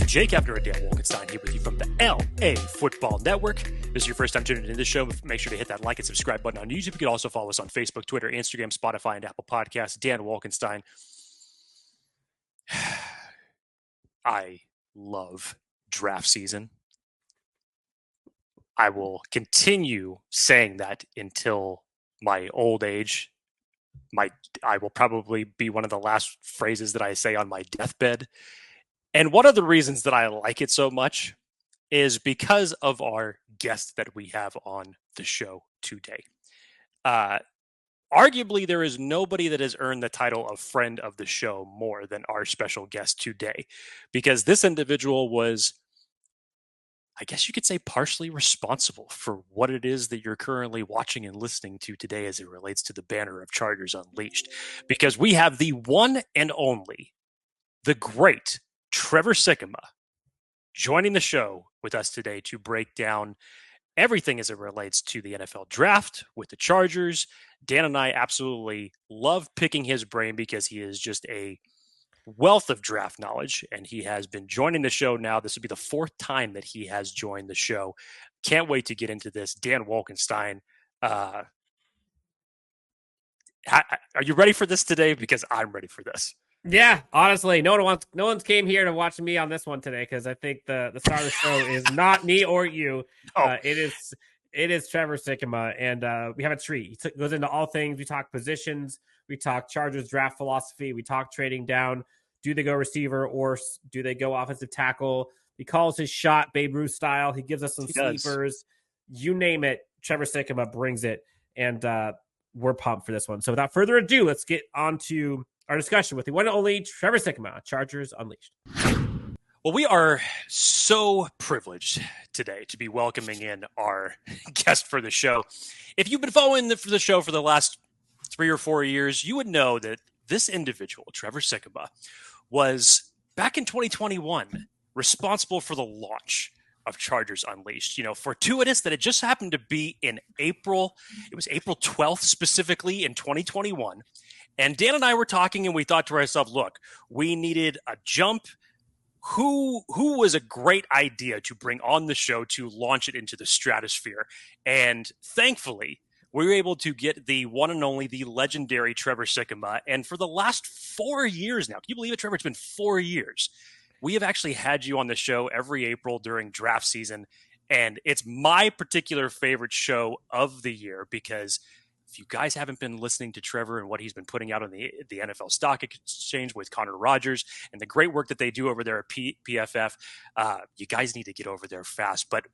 Jake Hefner and Dan Wolkenstein here with you from the LAFB Network. If this is your first time tuning into this show, make sure to hit that like and subscribe button on YouTube. You can also follow us on Facebook, Twitter, Instagram, Spotify, and Apple Podcasts. Dan Wolkenstein. I love draft season. I will continue saying that until my old age. I will probably be one of the last phrases that I say on my deathbed. And one of the reasons that I like it so much is because of our guest that we have on the show today. Arguably, there is nobody that has earned the title of friend of the show more than our special guest today, because this individual was, I guess you could say, partially responsible for what it is that you're currently watching and listening to today as it relates to the banner of Chargers Unleashed. Because we have the one and only, the great Trevor Sikkema joining the show with us today to break down everything as it relates to the NFL draft with the Chargers. Dan and I absolutely love picking his brain because he is just a wealth of draft knowledge, and he has been joining the show now. This will be the fourth time that he has joined the show. Can't wait to get into this. Dan Wolkenstein, are you ready for this today? Because I'm ready for this. Yeah, honestly, no one's came here to watch me on this one today, because I think the star of the show is not me or you. It is Trevor Sikkema, and we have a treat. He goes into all things. We talk positions, we talk Chargers draft philosophy, we talk trading down. Do they go receiver or do they go offensive tackle? He calls his shot Babe Ruth style. He gives us some sleepers. You name it, Trevor Sikkema brings it, and we're pumped for this one. So without further ado, let's get on to our discussion with the one and only Trevor Sikkema, Chargers Unleashed. Well, we are so privileged today to be welcoming in our guest for the show. If you've been following the show for the last 3 or 4 years, you would know that this individual, Trevor Sikkema, was back in 2021 responsible for the launch of Chargers Unleashed. You know, fortuitous that it just happened to be in April. It was April 12th specifically in 2021. And Dan and I were talking, and we thought to ourselves, look, we needed a jump. Who was a great idea to bring on the show to launch it into the stratosphere? And thankfully, we were able to get the one and only, the legendary Trevor Sikkema. And for the last 4 years now, can you believe it, Trevor? It's been 4 years. We have actually had you on the show every April during draft season. And it's my particular favorite show of the year, because if you guys haven't been listening to Trevor and what he's been putting out on the NFL Stock Exchange with Connor Rogers and the great work that they do over there at PFF, you guys need to get over there fast. But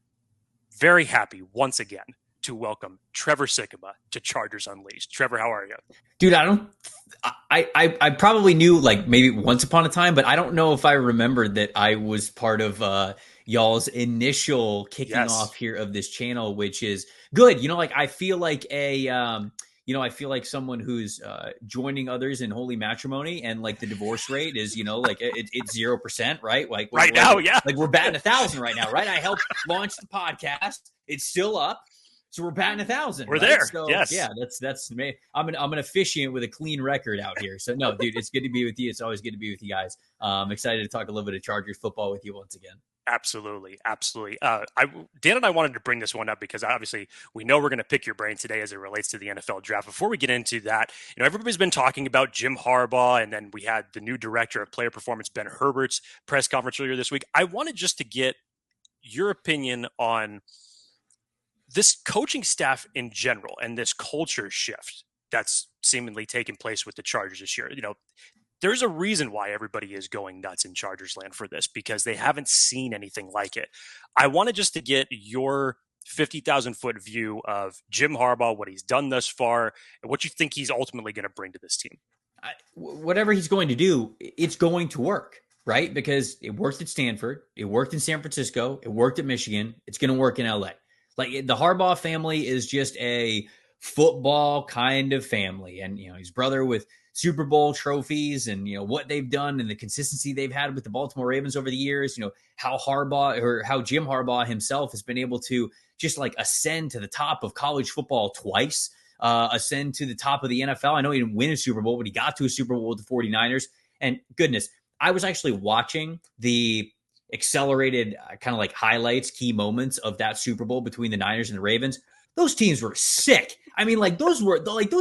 very happy once again to welcome Trevor Sikkema to Chargers Unleashed. Trevor, how are you? Dude, I probably knew, like, maybe once upon a time, but I don't know if I remembered that I was part of y'all's initial kicking off here of this channel, which is good. You know, like, I feel like I feel like someone who's joining others in holy matrimony, and like the divorce rate is, like it's 0%, right? Like right now, yeah. Like we're batting 1,000 right now, right? I helped launch the podcast. It's still up. So we're batting 1,000. We're right? there. So, yes. Yeah, that's me. I'm an officiant with a clean record out here. So no, dude, it's good to be with you. It's always good to be with you guys. I'm excited to talk a little bit of Chargers football with you once again. Absolutely. Dan and I wanted to bring this one up because obviously we know we're going to pick your brain today as it relates to the NFL draft. Before we get into that, everybody's been talking about Jim Harbaugh, and then we had the new director of player performance, Ben Herbert's press conference earlier this week. I wanted just to get your opinion on this coaching staff in general and this culture shift that's seemingly taken place with the Chargers this year. There's a reason why everybody is going nuts in Chargers land for this, because they haven't seen anything like it. I wanted just to get your 50,000 foot view of Jim Harbaugh, what he's done thus far, and what you think he's ultimately going to bring to this team. Whatever he's going to do, it's going to work, right? Because it worked at Stanford, it worked in San Francisco, it worked at Michigan, it's going to work in LA. Like, the Harbaugh family is just a football kind of family. And, his brother with Super Bowl trophies and, what they've done and the consistency they've had with the Baltimore Ravens over the years, how Jim Harbaugh himself has been able to just like ascend to the top of college football twice, ascend to the top of the NFL. I know he didn't win a Super Bowl, but he got to a Super Bowl with the 49ers. And goodness, I was actually watching accelerated kind of like highlights, key moments of that Super Bowl between the Niners and the Ravens, those teams were sick. I mean, like those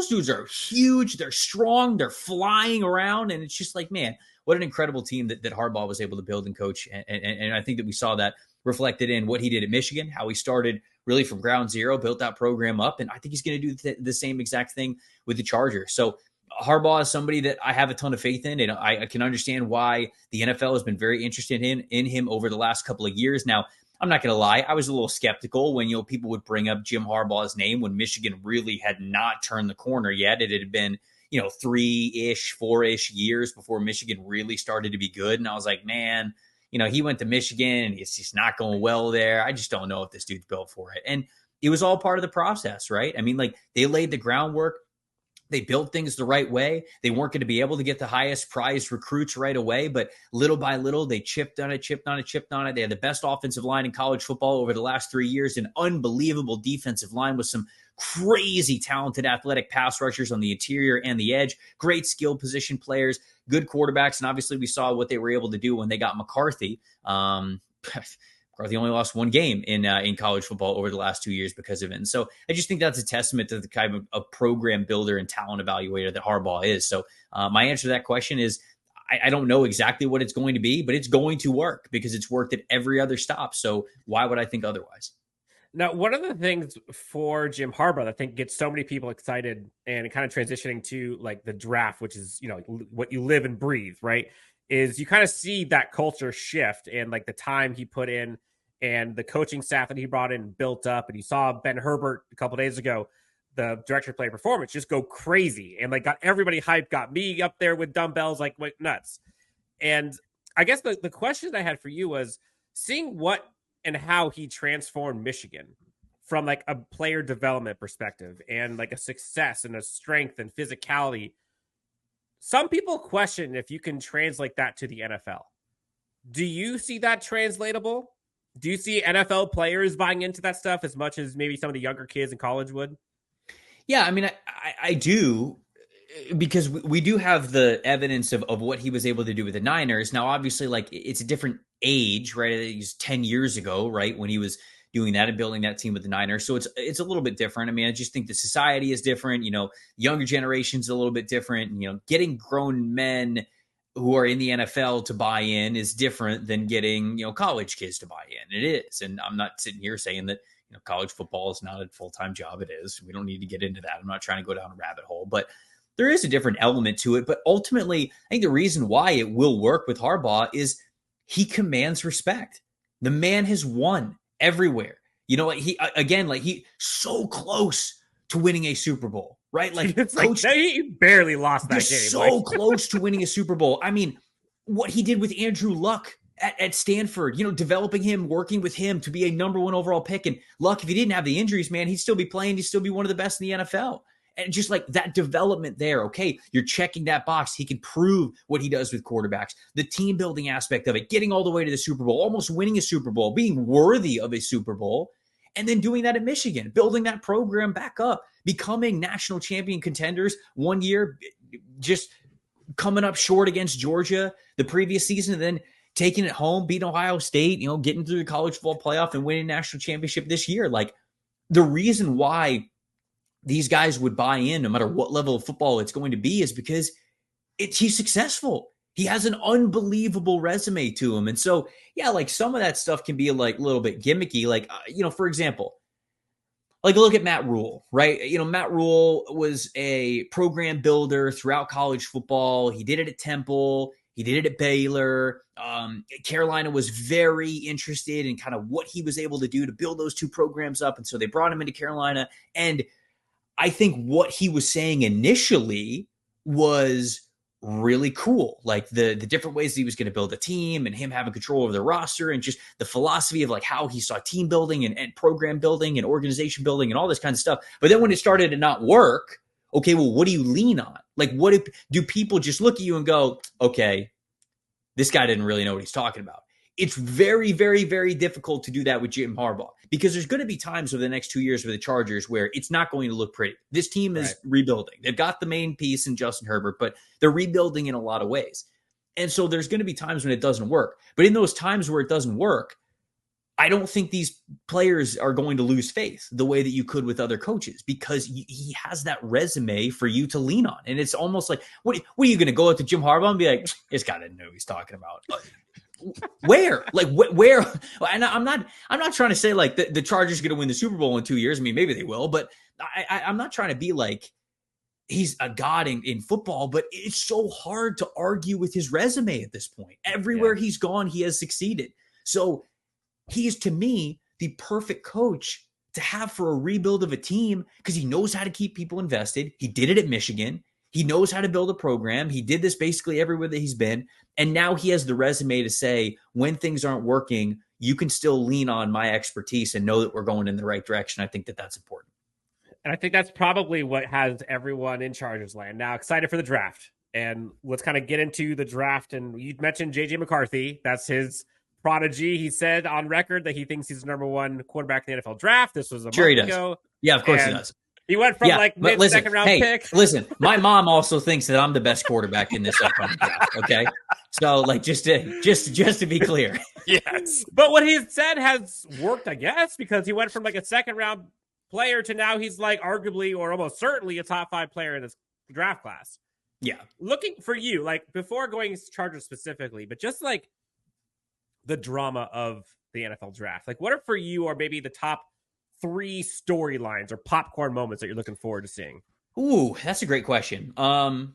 dudes are huge. They're strong. They're flying around. And it's just like, man, what an incredible team that Harbaugh was able to build and coach. And I think that we saw that reflected in what he did at Michigan, how he started really from ground zero, built that program up. And I think he's going to do the same exact thing with the Chargers. So Harbaugh is somebody that I have a ton of faith in, and I can understand why the NFL has been very interested in him over the last couple of years. Now, I'm not going to lie, I was a little skeptical when people would bring up Jim Harbaugh's name when Michigan really had not turned the corner yet. It had been 3-ish, 4-ish years before Michigan really started to be good, and I was like, man, he went to Michigan and it's just not going well there. I just don't know if this dude's built for it, and it was all part of the process, right? I mean, like they laid the groundwork. They built things the right way. They weren't going to be able to get the highest prized recruits right away, but little by little, they chipped on it. They had the best offensive line in college football over the last 3 years, an unbelievable defensive line with some crazy talented athletic pass rushers on the interior and the edge, great skill position players, good quarterbacks, and obviously we saw what they were able to do when they got McCarthy. McCarthy only lost one game in college football over the last 2 years because of it. And so I just think that's a testament to the kind of a program builder and talent evaluator that Harbaugh is. So my answer to that question is I don't know exactly what it's going to be, but it's going to work because it's worked at every other stop. So why would I think otherwise? Now, one of the things for Jim Harbaugh that I think gets so many people excited and kind of transitioning to like the draft, which is, what you live and breathe, right? Is you kind of see that culture shift and like the time he put in and the coaching staff that he brought in built up. And you saw Ben Herbert a couple of days ago, the director of player performance, just go crazy and like got everybody hyped, got me up there with dumbbells, like went nuts. And I guess the question I had for you was seeing what and how he transformed Michigan from like a player development perspective and like a success and a strength and physicality. Some people question if you can translate that to the NFL. Do you see that translatable? Do you see NFL players buying into that stuff as much as maybe some of the younger kids in college would? Yeah, I mean, I do, because we do have the evidence of what he was able to do with the Niners. Now, obviously, like it's a different age, right? He's 10 years ago, right, when he was doing that and building that team with the Niners. So it's a little bit different. I mean, I just think the society is different. Younger generation's a little bit different. Getting grown men who are in the NFL to buy in is different than getting, college kids to buy in. It is. And I'm not sitting here saying that, college football is not a full-time job. It is. We don't need to get into that. I'm not trying to go down a rabbit hole, but there is a different element to it. But ultimately, I think the reason why it will work with Harbaugh is he commands respect. The man has won everywhere. He's so close to winning a Super Bowl, right? Like, he barely lost that game. So close to winning a Super Bowl. I mean, what he did with Andrew Luck at Stanford, developing him, working with him to be a number 1 overall pick. And Luck, if he didn't have the injuries, man, he'd still be playing. He'd still be one of the best in the NFL. And just like that development there, okay, you're checking that box. He can prove what he does with quarterbacks, the team building aspect of it, getting all the way to the Super Bowl, almost winning a Super Bowl, being worthy of a Super Bowl, and then doing that at Michigan, building that program back up, becoming national champion contenders one year, just coming up short against Georgia the previous season, and then taking it home, beating Ohio State, getting through the college football playoff and winning a national championship this year. Like, the reason why these guys would buy in no matter what level of football it's going to be is because he's successful. He has an unbelievable resume to him. And so, yeah, like some of that stuff can be like a little bit gimmicky. Like, for example, like look at Matt Rule, right? Matt Rule was a program builder throughout college football. He did it at Temple. He did it at Baylor. Carolina was very interested in kind of what he was able to do to build those two programs up. And so they brought him into Carolina. And I think what he was saying initially was really cool. Like the different ways that he was going to build a team and him having control over the roster and just the philosophy of like how he saw team building and program building and organization building and all this kind of stuff. But then when it started to not work, okay, well, what do you lean on? Like, do people just look at you and go, okay, this guy didn't really know what he's talking about? It's very, very, very difficult to do that with Jim Harbaugh because there's going to be times over the next 2 years with the Chargers where it's not going to look pretty. This team is rebuilding. They've got the main piece in Justin Herbert, but they're rebuilding in a lot of ways. And so there's going to be times when it doesn't work. But in those times where it doesn't work, I don't think these players are going to lose faith the way that you could with other coaches, because he has that resume for you to lean on. And it's almost like, what are you going to go up to Jim Harbaugh and be like, this guy doesn't know what he's talking about? Where? Like, where? And I'm not trying to say like the Chargers are going to win the Super Bowl in 2 years. I mean, maybe they will, but I'm not trying to be like he's a god in football, but it's so hard to argue with his resume at this point. Everywhere he's gone, he has succeeded. So he is, to me, the perfect coach to have for a rebuild of a team, because he knows how to keep people invested. He did it at Michigan. He knows how to build a program. He did this basically everywhere that he's been. And now he has the resume to say, when things aren't working, you can still lean on my expertise and know that we're going in the right direction. I think that that's important. And I think that's probably what has everyone in Chargers land now excited for the draft. And let's kind of get into the draft. And you mentioned J.J. McCarthy. That's his prodigy. He said on record that he thinks he's the number one quarterback in the NFL draft. This was a month ago. Yeah, of course he does. He went from mid-second round pick. Listen, my mom also thinks that I'm the best quarterback in this upcoming draft. Okay, so like just to be clear, yes. But what he said has worked, I guess, because he went from like a second round player to now he's like arguably or almost certainly a top 5 player in this draft class. Yeah. Looking for you, like before going Chargers specifically, but just like the drama of the NFL draft, like what are for you, or maybe the top 3 storylines or popcorn moments that you're looking forward to seeing? Ooh, that's a great question. Caleb's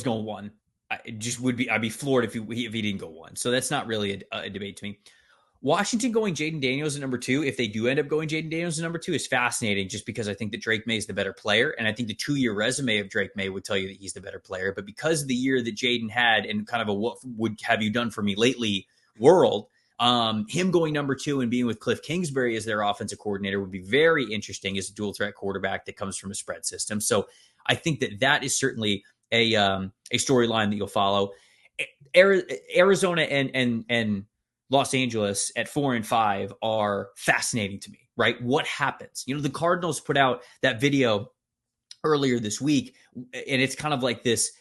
going 1. I'd be floored if he didn't go 1. So that's not really a debate to me. Washington going Jaden Daniels at number 2, if they do end up going Jaden Daniels at number 2, is fascinating, just because I think that Drake May is the better player. And I think the 2-year resume of Drake May would tell you that he's the better player. But because of the year that Jaden had and kind of a what would have you done for me lately world, him going number 2 and being with Cliff Kingsbury as their offensive coordinator would be very interesting as a dual threat quarterback that comes from a spread system. So I think that is certainly a storyline that you'll follow. Arizona and Los Angeles at 4 and 5 are fascinating to me, right? What happens? You know, the Cardinals put out that video earlier this week, and it's kind of like this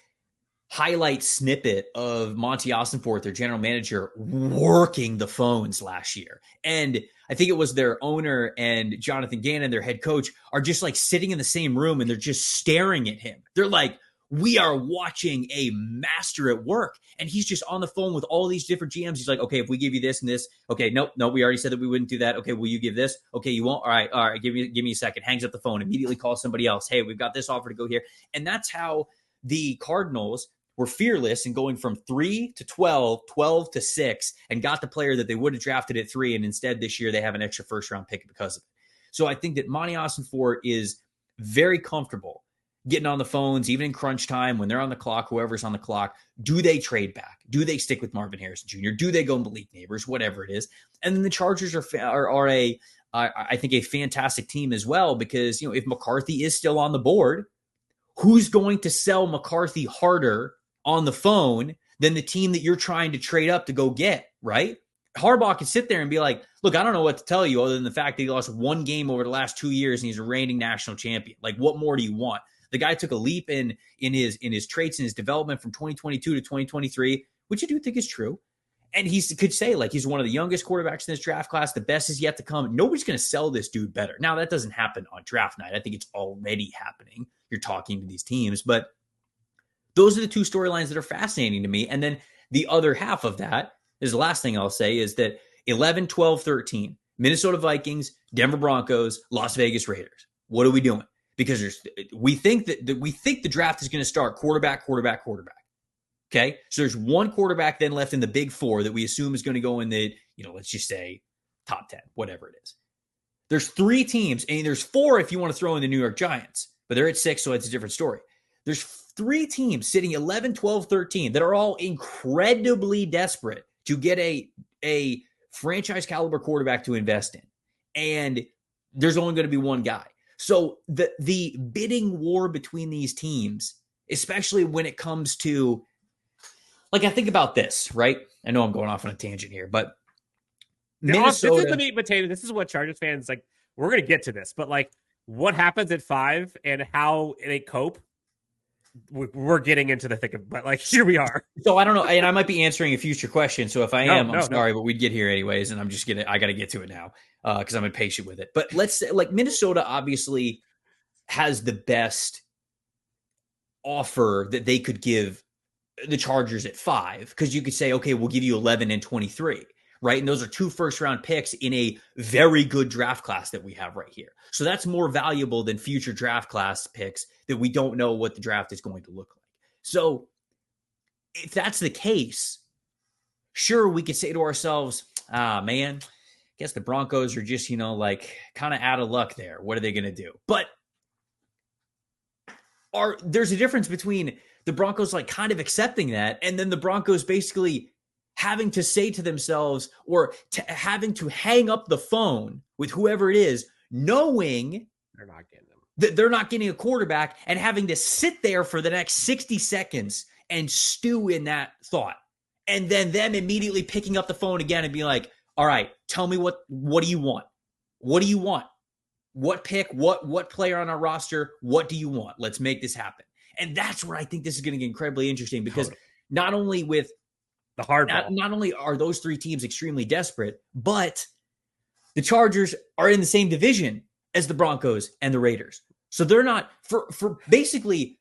highlight snippet of Monty Ossenforth, their general manager, working the phones last year. And I think it was their owner and Jonathan Gannon, their head coach, are just like sitting in the same room and they're just staring at him. They're like, we are watching a master at work. And he's just on the phone with all these different GMs. He's like, okay, if we give you this and this, okay, nope, we already said that we wouldn't do that. Okay, will you give this? Okay, you won't. All right, give me a second. Hangs up the phone, immediately calls somebody else. Hey, we've got this offer to go here. And that's how the Cardinals were fearless in going from 3 to 12, 12 to 6, and got the player that they would have drafted at 3. And instead this year they have an extra first-round pick because of it. So I think that Monty Ossenfort is very comfortable getting on the phones, even in crunch time, when they're on the clock, whoever's on the clock. Do they trade back? Do they stick with Marvin Harrison Jr.? Do they go Balliet neighbors? Whatever it is. And then the Chargers are I think a fantastic team as well, because, you know, if McCarthy is still on the board, who's going to sell McCarthy harder on the phone than the team that you're trying to trade up to go get, right? Harbaugh can sit there and be like, look, I don't know what to tell you other than the fact that he lost 1 game over the last 2 years and he's a reigning national champion. Like, what more do you want? The guy took a leap in his traits and his development from 2022 to 2023, which I do think is true. And he could say, like, he's one of the youngest quarterbacks in this draft class. The best is yet to come. Nobody's going to sell this dude better. Now, that doesn't happen on draft night. I think it's already happening. You're talking to these teams. But those are the 2 storylines that are fascinating to me. And then the other half of that is the last thing I'll say is that 11, 12, 13, Minnesota Vikings, Denver Broncos, Las Vegas Raiders. What are we doing? Because we think the draft is going to start quarterback. Okay. So there's 1 quarterback then left in the big 4 that we assume is going to go in the, let's just say top 10, whatever it is. There's 3 teams, and there's 4 if you want to throw in the New York Giants, but they're at 6. So it's a different story. There's 3 teams sitting 11, 12, 13 that are all incredibly desperate to get a franchise caliber quarterback to invest in. And there's only going to be 1 guy. So the bidding war between these teams, especially when it comes to, like, I think about this, right? I know I'm going off on a tangent here, but Minnesota. This is the meat and potato. This is what Chargers fans, like, we're going to get to this, but like what happens at 5 and how they cope. we're getting into the thick of, but like here we are. So I don't know, and I might be answering a future question. So if I am, I'm sorry, no. but we'd get here anyways, and I got to get to it now because I'm impatient with it. But let's say, like, Minnesota obviously has the best offer that they could give the Chargers at 5, because you could say, okay, we'll give you 11 and 23. Right. And those are 2 first-round picks in a very good draft class that we have right here. So that's more valuable than future draft class picks that we don't know what the draft is going to look like. So if that's the case, sure, we could say to ourselves, man, I guess the Broncos are just, like kind of out of luck there. What are they going to do? But there's a difference between the Broncos like kind of accepting that and then the Broncos basically having to say to themselves or having to hang up the phone with whoever it is, knowing they're not getting them, that they're not getting a quarterback, and having to sit there for the next 60 seconds and stew in that thought. And then them immediately picking up the phone again and be like, all right, tell me what do you want? What do you want? What pick? What player on our roster? What do you want? Let's make this happen. And that's where I think this is going to get incredibly interesting, because not only with the hardball, not only are those 3 teams extremely desperate, but the Chargers are in the same division as the Broncos and the Raiders. So they're not for basically,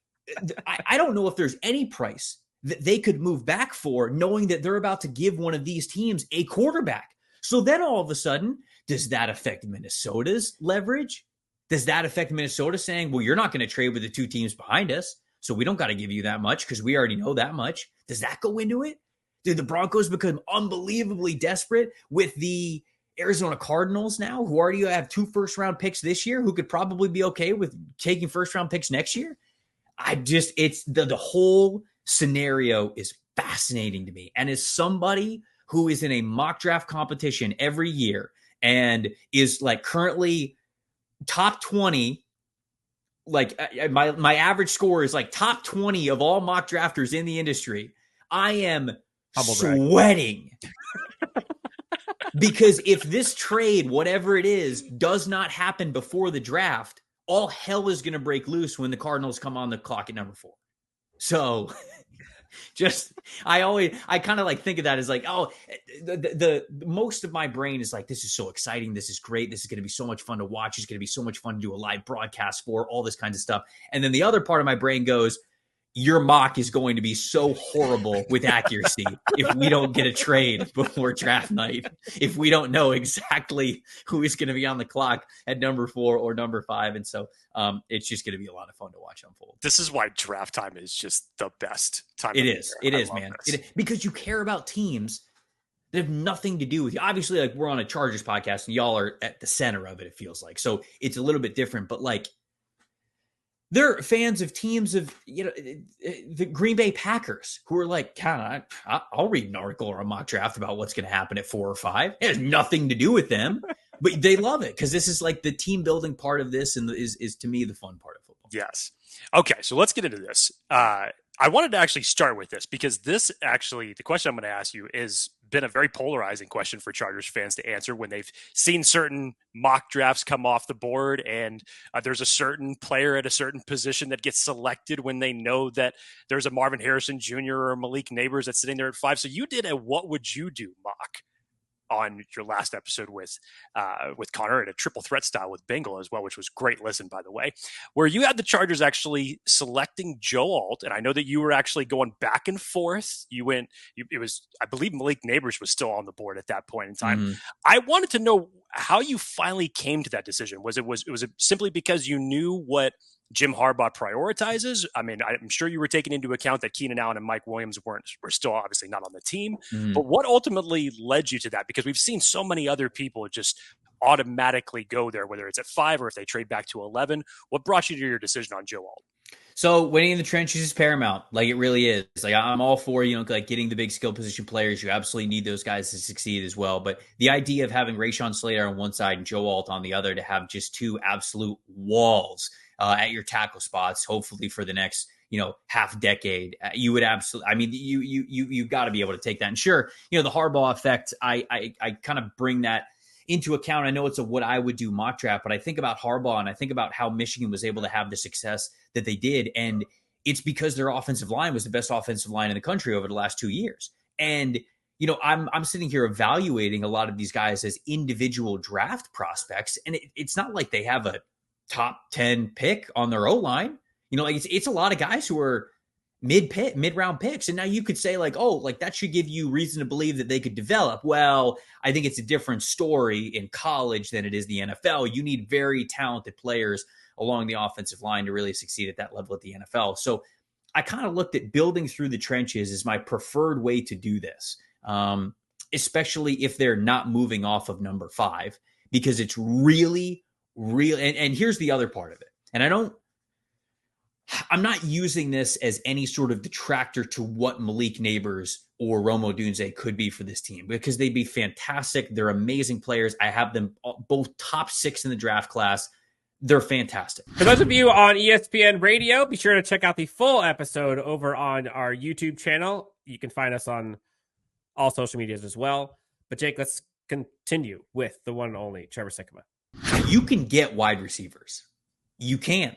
I don't know if there's any price that they could move back for, knowing that they're about to give one of these teams a quarterback. So then all of a sudden, does that affect Minnesota's leverage? Does that affect Minnesota saying, well, you're not going to trade with the 2 teams behind us, so we don't got to give you that much because we already know that much? Does that go into it? Did the Broncos become unbelievably desperate with the Arizona Cardinals now, who already have 2 first-round picks this year, who could probably be okay with taking first-round picks next year? It's the whole scenario is fascinating to me. And as somebody who is in a mock draft competition every year and is like currently top 20, like my average score is like top 20 of all mock drafters in the industry, I am sweating. Because if this trade, whatever it is, does not happen before the draft, all hell is going to break loose when the Cardinals come on the clock at number 4. So I kind of like think of that as like, oh, the most of my brain is like, this is so exciting. This is great. This is going to be so much fun to watch. It's going to be so much fun to do a live broadcast for, all this kinds of stuff. And then the other part of my brain goes, your mock is going to be so horrible with accuracy if we don't get a trade before draft night, if we don't know exactly who is going to be on the clock at number 4 or number 5. And so it's just going to be a lot of fun to watch unfold. This is why draft time is just the best time. It is, man. Because you care about teams that have nothing to do with you. Obviously, like, we're on a Chargers podcast and y'all are at the center of it, it feels like. So it's a little bit different, but like, they're fans of teams of, the Green Bay Packers, who are like, I'll read an article or a mock draft about what's going to happen at 4 or 5. It has nothing to do with them, but they love it because this is like the team building part of this, and is to me the fun part of football. Yes. Okay, so let's get into this. I wanted to actually start with this because this actually, the question I'm going to ask you is been a very polarizing question for Chargers fans to answer when they've seen certain mock drafts come off the board and there's a certain player at a certain position that gets selected when they know that there's a Marvin Harrison Jr. or Malik Neighbors that's sitting there at 5. So you did a what would you do mock on your last episode with Connor at a triple threat style with Bengal as well, which was great listen, by the way, where you had the Chargers actually selecting Joe Alt. And I know that you were actually going back and forth. I believe Malik Neighbors was still on the board at that point in time. Mm-hmm. I wanted to know how you finally came to that decision. Was it simply because you knew what Jim Harbaugh prioritizes? I mean, I'm sure you were taking into account that Keenan Allen and Mike Williams were still obviously not on the team. Mm-hmm. But what ultimately led you to that? Because we've seen so many other people just automatically go there, whether it's at 5 or if they trade back to 11. What brought you to your decision on Joe Alt? So winning in the trenches is paramount. Like, it really is. Like, I'm all for, like getting the big skill position players. You absolutely need those guys to succeed as well. But the idea of having Rashawn Slater on one side and Joe Alt on the other to have just 2 absolute walls at your tackle spots, hopefully for the next, half decade, you would absolutely, I mean, you got to be able to take that. And sure, the Harbaugh effect, I kind of bring that into account. I know it's a what I would do mock draft, but I think about Harbaugh and I think about how Michigan was able to have the success that they did. And it's because their offensive line was the best offensive line in the country over the last 2 years. And, I'm sitting here evaluating a lot of these guys as individual draft prospects. And it's not like they have a top 10 pick on their O-line. It's a lot of guys who are mid-round picks. And now you could say that should give you reason to believe that they could develop. Well, I think it's a different story in college than it is the NFL. You need very talented players along the offensive line to really succeed at that level at the NFL. So I kind of looked at building through the trenches as my preferred way to do this, especially if they're not moving off of number 5, because it's really, and here's the other part of it. And I'm not using this as any sort of detractor to what Malik Neighbors or Rome Odunze could be for this team, because they'd be fantastic. They're amazing players. I have them both top 6 in the draft class. They're fantastic. For those of you on ESPN Radio, be sure to check out the full episode over on our YouTube channel. You can find us on all social medias as well. But Jake, let's continue with the one and only Trevor Sikkema. You can get wide receivers. You can.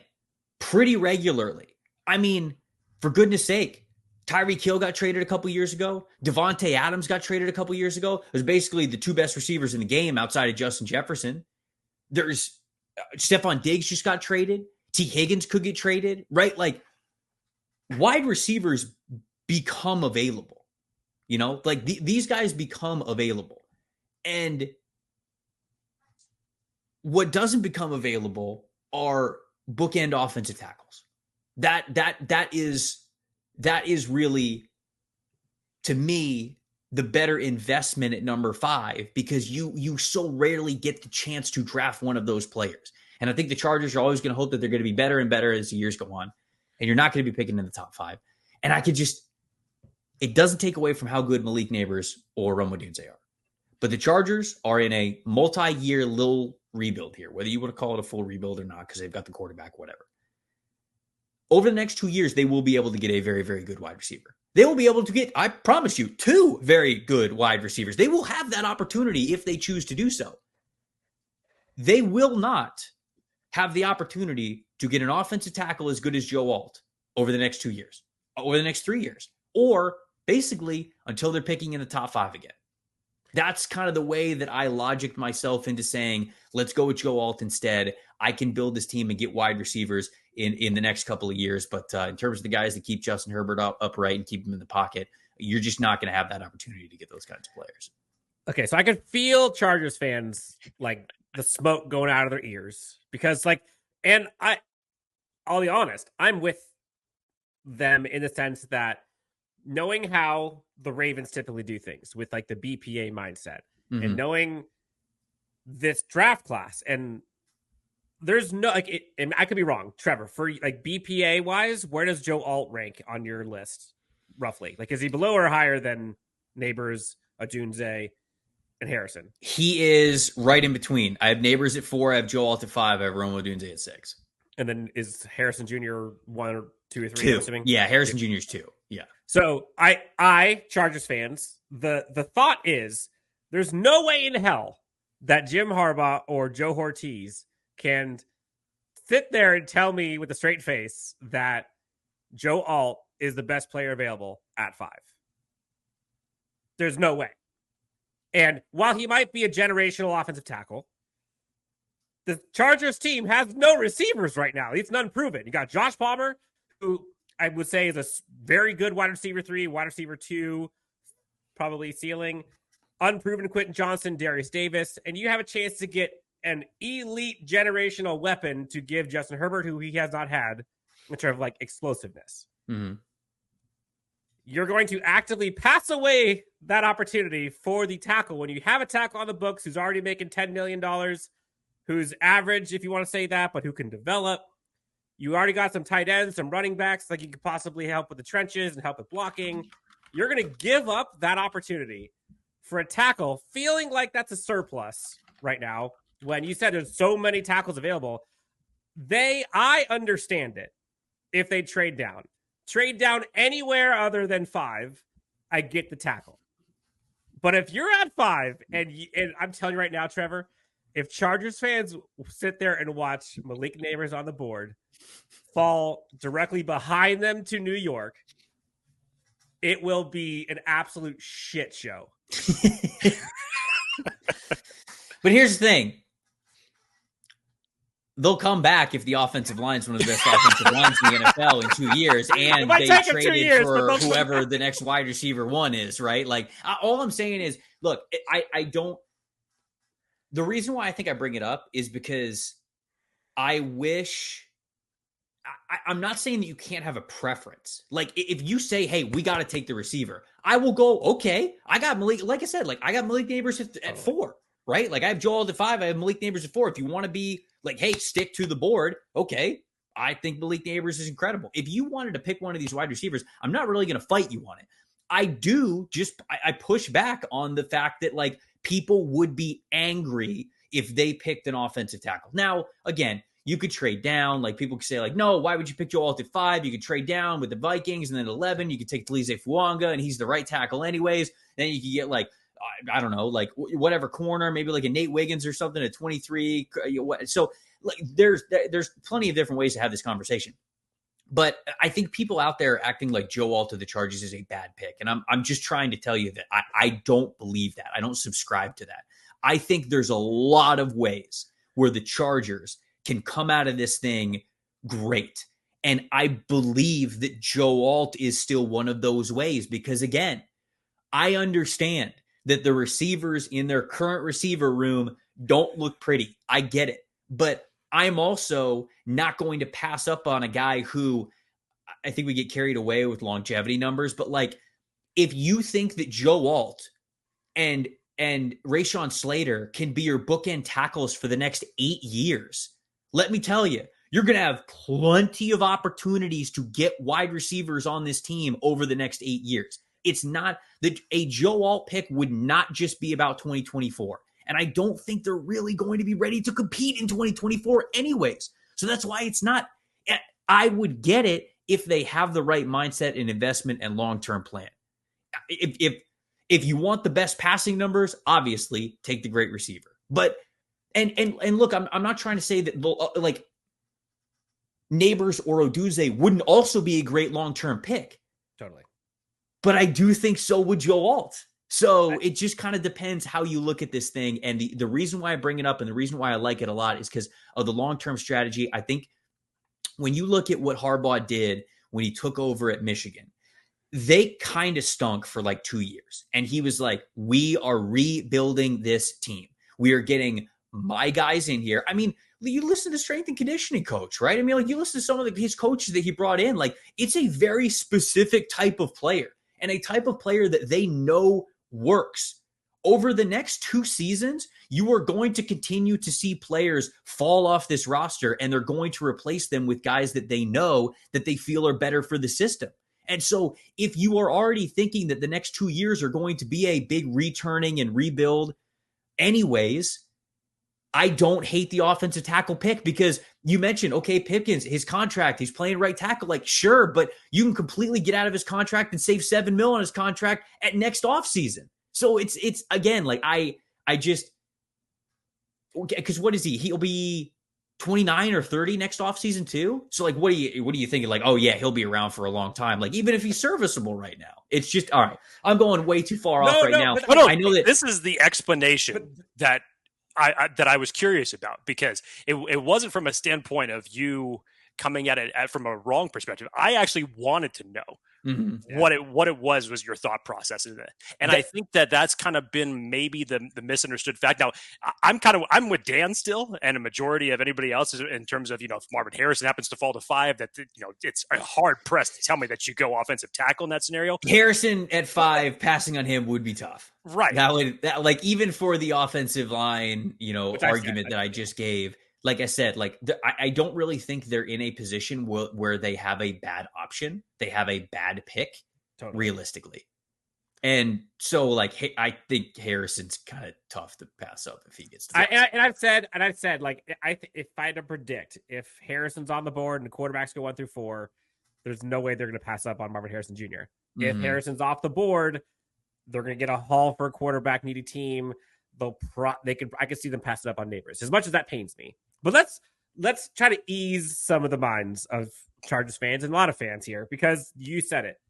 Pretty regularly. I mean, for goodness sake, Tyreek Hill got traded a couple years ago. Devontae Adams got traded a couple years ago. It was basically the 2 best receivers in the game outside of Justin Jefferson. There's Stephon Diggs just got traded. T. Higgins could get traded, right? Wide receivers become available. These guys become available. And what doesn't become available are bookend offensive tackles. That is really, to me, the better investment at number 5, because you so rarely get the chance to draft one of those players. And I think the Chargers are always going to hope that they're going to be better and better as the years go on. And you're not going to be picking in the top 5. And it doesn't take away from how good Malik Neighbors or Rome Odunze are. But the Chargers are in a multi-year little rebuild here, whether you want to call it a full rebuild or not, because they've got the quarterback, whatever. Over the next 2 years, they will be able to get a very, very good wide receiver. They will be able to get, I promise you, 2 very good wide receivers. They will have that opportunity if they choose to do so. They will not have the opportunity to get an offensive tackle as good as Joe Alt over the next 2 years, over the next 3 years, or basically until they're picking in the top 5 again. That's kind of the way that I logicked myself into saying, let's go with Joe Alt instead. I can build this team and get wide receivers in the next couple of years. But in terms of the guys that keep Justin Herbert upright and keep him in the pocket, you're just not going to have that opportunity to get those kinds of players. Okay, so I can feel Chargers fans, the smoke going out of their ears, because I'll be honest, I'm with them in the sense that knowing how the Ravens typically do things with the BPA mindset, and knowing this draft class, and there's no and I could be wrong, Trevor, for BPA wise, where does Joe Alt rank on your list roughly? Is he below or higher than Neighbors, Odunze, and Harrison? He is right in between. I have Neighbors at 4, I have Joe Alt at 5, I have Rome Odunze at 6. And then is Harrison Jr. 1 or 2 or 3? 2. I'm assuming? Yeah, Harrison Jr. is 2. Yeah. So I Chargers fans, the thought is there's no way in hell that Jim Harbaugh or Joe Ortiz can sit there and tell me with a straight face that Joe Alt is the best player available at 5. There's no way. And while he might be a generational offensive tackle, the Chargers team has no receivers right now. It's unproven. You got Josh Palmer, who I would say is a very good wide receiver 3, wide receiver 2, probably ceiling. Unproven Quentin Johnson, Darius Davis, and you have a chance to get an elite generational weapon to give Justin Herbert, who he has not had, in terms of explosiveness. Mm-hmm. You're going to actively pass away that opportunity for the tackle when you have a tackle on the books who's already making $10 million, who's average, if you want to say that, but who can develop. You already got some tight ends, some running backs, you could possibly help with the trenches and help with blocking. You're going to give up that opportunity for a tackle, feeling like that's a surplus right now. When you said there's so many tackles available, I understand it if they trade down anywhere other than 5, I get the tackle. But if you're at 5, and I'm telling you right now, Trevor, if Chargers fans sit there and watch Malik Neighbors on the board fall directly behind them to New York, it will be an absolute shit show. But here's the thing. They'll come back if the offensive line is one of the best offensive lines in the NFL in 2 years, and they traded for whoever the next wide receiver one is, right? Like, all I'm saying is, look, I don't. The reason why I think I bring it up is because I wish. I'm not saying that you can't have a preference. Like, if you say, hey, we got to take the receiver, I will go, okay. I got Malik, like I said, like, I got Malik Neighbors at 4, right? Like, I have Joel at 5, I have Malik Neighbors at 4. If you want to be like, hey, stick to the board, okay. I think Malik Neighbors is incredible. If you wanted to pick one of these wide receivers, I'm not really going to fight you on it. I push back on the fact that, like, people would be angry if they picked an offensive tackle. Now, again, you could trade down. Like, people could say, like, no, why would you pick Joel at 5? You could trade down with the Vikings, and then at 11, you could take Talize Fuanga, and he's the right tackle anyways. Then you could get, like, I don't know, like, whatever corner, maybe like a Nate Wiggins or something at 23. So, like, there's plenty of different ways to have this conversation. But I think people out there acting like Joe Alt of the Chargers is a bad pick. And I'm just trying to tell you that I don't believe that. I don't subscribe to that. I think there's a lot of ways where the Chargers can come out of this thing great. And I believe that Joe Alt is still one of those ways because, again, I understand that the receivers in their current receiver room don't look pretty. I get it. But I'm also not going to pass up on a guy who I think we get carried away with longevity numbers. But, like, if you think that Joe Alt and Rashawn Slater can be your bookend tackles for the next 8 years, let me tell you, you're going to have plenty of opportunities to get wide receivers on this team over the next 8 years. It's not that a Joe Alt pick would not just be about 2024. And I don't think they're really going to be ready to compete in 2024 anyways. So that's why it's not. I would get it if they have the right mindset and investment and long-term plan. If you want the best passing numbers, obviously take the great receiver. But and look, I'm not trying to say that like Neighbors or Odunze wouldn't also be a great long-term pick. Totally. But I do think so would Joe Alt. So it just kind of depends how you look at this thing. And the reason why I bring it up and the reason why I like it a lot is because of the long-term strategy. I think when you look at what Harbaugh did when he took over at Michigan, they kind of stunk for like 2 years. And he was like, we are rebuilding this team. We are getting my guys in here. I mean, you listen to strength and conditioning coach, right? I mean, like, you listen to some of his coaches that he brought in. Like, it's a very specific type of player and a type of player that they know works. Over the next 2 seasons, you are going to continue to see players fall off this roster, and they're going to replace them with guys that they know that they feel are better for the system. And so if you are already thinking that the next 2 years are going to be a big returning and rebuild anyways, I don't hate the offensive tackle pick because you mentioned, okay, Pipkins, his contract, he's playing right tackle. Like, sure, but you can completely get out of his contract and save $7 million on his contract at next offseason. So it's again, like, I just, because what is he? He'll be 29 or 30 next offseason too. So, like, what are you thinking? Like, oh yeah, he'll be around for a long time. Like, even if he's serviceable right now, it's just, all right, I'm going way too far off right now. I know that this is the explanation that I was curious about, because it wasn't from a standpoint of you coming at it from a wrong perspective. I actually wanted to know what it was your thought process in it. And I think that's kind of been maybe the misunderstood fact. Now, I'm with Dan still, and a majority of anybody else is in terms of, if Marvin Harrison happens to fall to 5, that, it's hard pressed to tell me that you go offensive tackle in that scenario. Harrison at 5, passing on him would be tough. Right. That like, even for the offensive line, argument that I just gave, like I said, like, I don't really think they're in a position where they have a bad option. They have a bad pick, realistically. And so, like, I think Harrison's kind of tough to pass up if he gets to. I've said, like, if I had to predict, if Harrison's on the board and the quarterbacks go 1 through 4, there's no way they're going to pass up on Marvin Harrison Jr. If Harrison's off the board, they're going to get a haul for a quarterback needy team. I could see them pass it up on Neighbors, as much as that pains me. But let's try to ease some of the minds of Chargers fans and a lot of fans here, because you said it.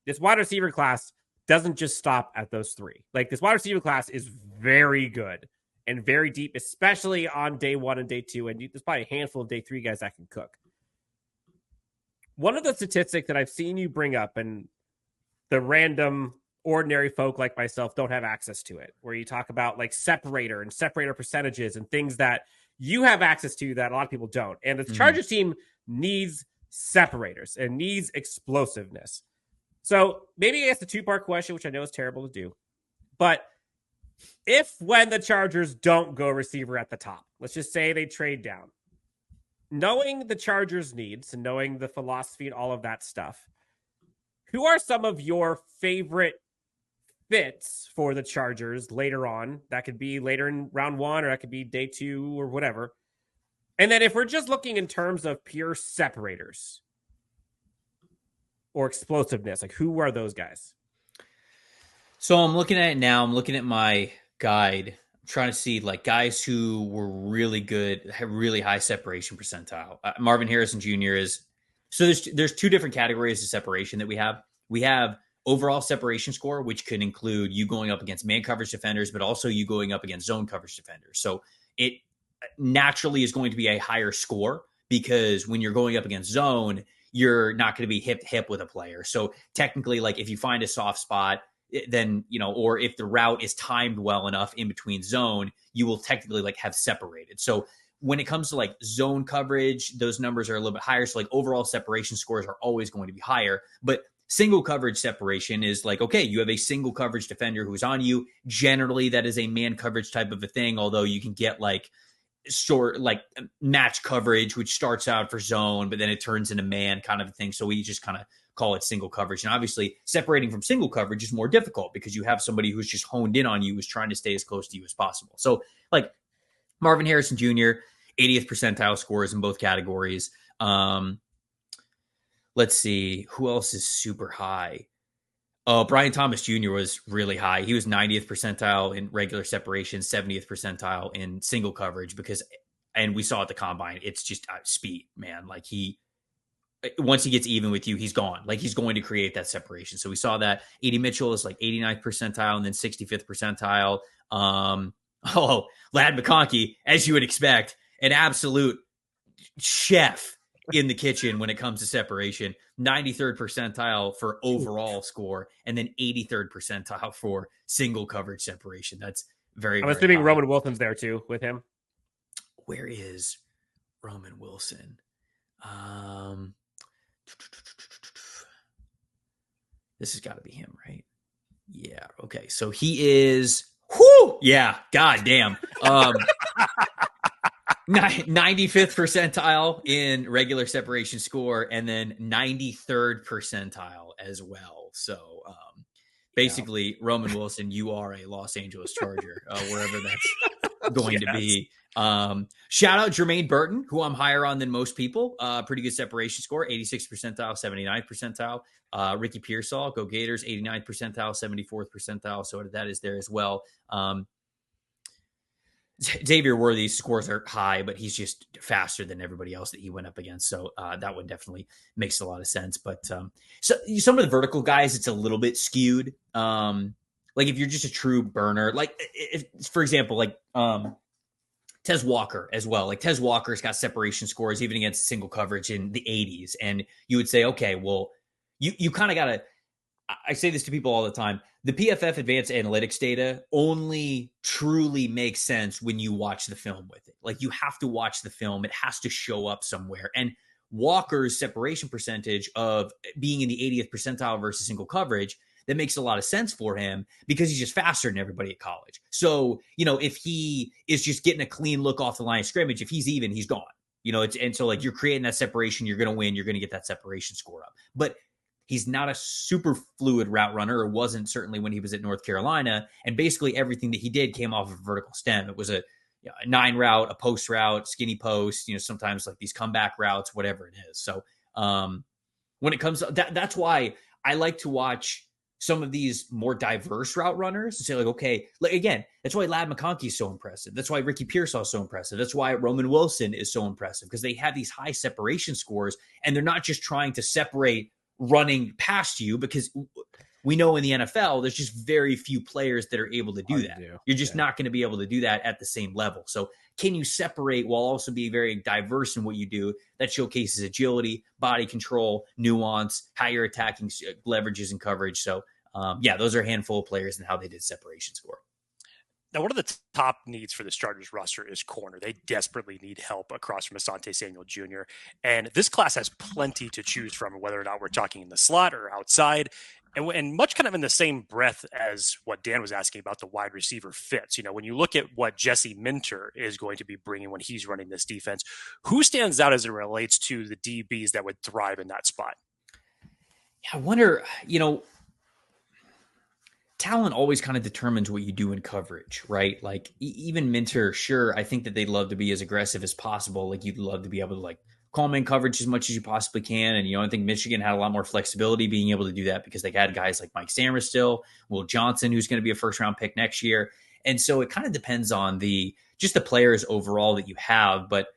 This wide receiver class doesn't just stop at those three. Like, this wide receiver class is very good and very deep, especially on day 1 and day 2. And there's probably a handful of day 3 guys that can cook. One of the statistics that I've seen you bring up, and the random ordinary folk like myself don't have access to it, where you talk about like separator and separator percentages and things that you have access to that a lot of people don't. And the Chargers team needs separators and needs explosiveness. So maybe I asked a 2-part question, which I know is terrible to do. But when the Chargers don't go receiver at the top, let's just say they trade down, knowing the Chargers' needs and knowing the philosophy and all of that stuff, who are some of your favorite fits for the Chargers later on? That could be later in round 1, or that could be day 2 or whatever. And then if we're just looking in terms of pure separators or explosiveness, like, who are those guys? So I'm looking at it now. I'm looking at my guide. I'm trying to see like guys who were really good, have really high separation percentile. Marvin Harrison Jr. is, so there's 2 different categories of separation that we have. We have overall separation score, which could include you going up against man coverage defenders, but also you going up against zone coverage defenders. So it naturally is going to be a higher score, because when you're going up against zone, you're not going to be hip to hip with a player. So technically, like, if you find a soft spot, then, or if the route is timed well enough in between zone, you will technically like have separated. So when it comes to like zone coverage, those numbers are a little bit higher. So like overall separation scores are always going to be higher, but single coverage separation is like, okay, you have a single coverage defender who's on you. Generally, that is a man coverage type of a thing, although you can get like short, like match coverage, which starts out for zone, but then it turns into man kind of a thing. So we just kind of call it single coverage. And obviously separating from single coverage is more difficult, because you have somebody who's just honed in on you, who's trying to stay as close to you as possible. So like Marvin Harrison Jr., 80th percentile scores in both categories. Let's see, who else is super high? Brian Thomas Jr. was really high. He was 90th percentile in regular separation, 70th percentile in single coverage, and we saw at the combine, it's just speed, man. Like, once he gets even with you, he's gone. Like, he's going to create that separation. So we saw that. A.D. Mitchell is like 89th percentile and then 65th percentile. Lad McConkey, as you would expect, an absolute chef in the kitchen when it comes to separation. 93rd percentile for overall score, and then 83rd percentile for single coverage separation. That's very, I'm very assuming high. Roman Wilson's there too with him. Where is Roman Wilson? This has got to be him, right? Yeah. Okay. So he is, yeah, goddamn. 95th percentile in regular separation score, and then 93rd percentile as well. So basically, Roman Wilson, you are a Los Angeles Charger, wherever that's going to be. Shout out Jermaine Burton, who I'm higher on than most people. Pretty good separation score, 86th percentile, 79th percentile. Ricky Pearsall, go Gators, 89th percentile, 74th percentile. So that is there as well. Xavier Worthy's scores are high, but he's just faster than everybody else that he went up against. So that one definitely makes a lot of sense. But so some of the vertical guys, it's a little bit skewed. Like if you're just a true burner, like if, for example, like Tez Walker as well. Like Tez Walker's got separation scores even against single coverage in the 80s. And you would say, okay, well, you kind of got to, I say this to people all the time. The PFF advanced analytics data only truly makes sense when you watch the film with it. Like you have to watch the film. It has to show up somewhere. And Walker's separation percentage of being in the 80th percentile versus single coverage, that makes a lot of sense for him because he's just faster than everybody at college. So, if he is just getting a clean look off the line of scrimmage, if he's even, he's gone. And so like you're creating that separation, you're going to win, you're going to get that separation score up. But he's not a super fluid route runner, or wasn't certainly when he was at North Carolina. And basically everything that he did came off of a vertical stem. It was a 9 route, a post route, skinny post, sometimes like these comeback routes, whatever it is. So when it comes to that's why I like to watch some of these more diverse route runners and say, like, okay, like, again, that's why Ladd McConkey is so impressive. That's why Ricky Pearsall is so impressive. That's why Roman Wilson is so impressive, because they have these high separation scores, and they're not just trying to separate running past you, because we know in the NFL, there's just very few players that are able to do that. You're just not going to be able to do that at the same level. So can you separate while also being very diverse in what you do? That showcases agility, body control, nuance, how you're attacking leverages and coverage. So those are a handful of players and how they did separation score. Now, one of the top needs for this Chargers roster is corner. They desperately need help across from Asante Samuel Jr. And this class has plenty to choose from, whether or not we're talking in the slot or outside. And much kind of in the same breath as what Dan was asking about the wide receiver fits. You know, when you look at what Jesse Minter is going to be bringing when he's running this defense, who stands out as it relates to the DBs that would thrive in that spot? I wonder, talent always kind of determines what you do in coverage, right? Like even Minter, sure, I think that they'd love to be as aggressive as possible. Like you'd love to be able to like call man coverage as much as you possibly can. And, I think Michigan had a lot more flexibility being able to do that because they had guys like Mike Sammer still, Will Johnson, who's going to be a first round pick next year. And so it kind of depends on the players overall that you have. But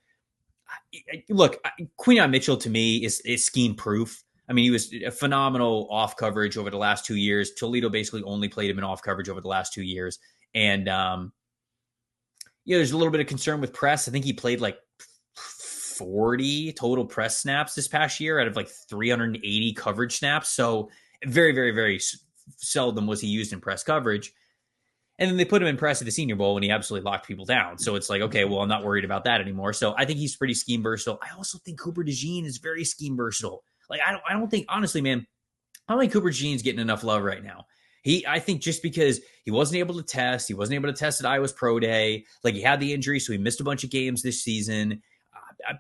look, Quinyon Mitchell to me is scheme proof. I mean, he was a phenomenal off coverage over the last 2 years. Toledo basically only played him in off coverage over the last 2 years. And, there's a little bit of concern with press. I think he played like 40 total press snaps this past year out of like 380 coverage snaps. So very, very, very seldom was he used in press coverage. And then they put him in press at the Senior Bowl when he absolutely locked people down. So it's like, okay, well, I'm not worried about that anymore. So I think he's pretty scheme versatile. I also think Cooper DeJean is very scheme versatile. Like, I don't think, honestly, man, I don't think Cooper DeJean's getting enough love right now. I think just because he wasn't able to test at Iowa's Pro Day, like he had the injury, so he missed a bunch of games this season.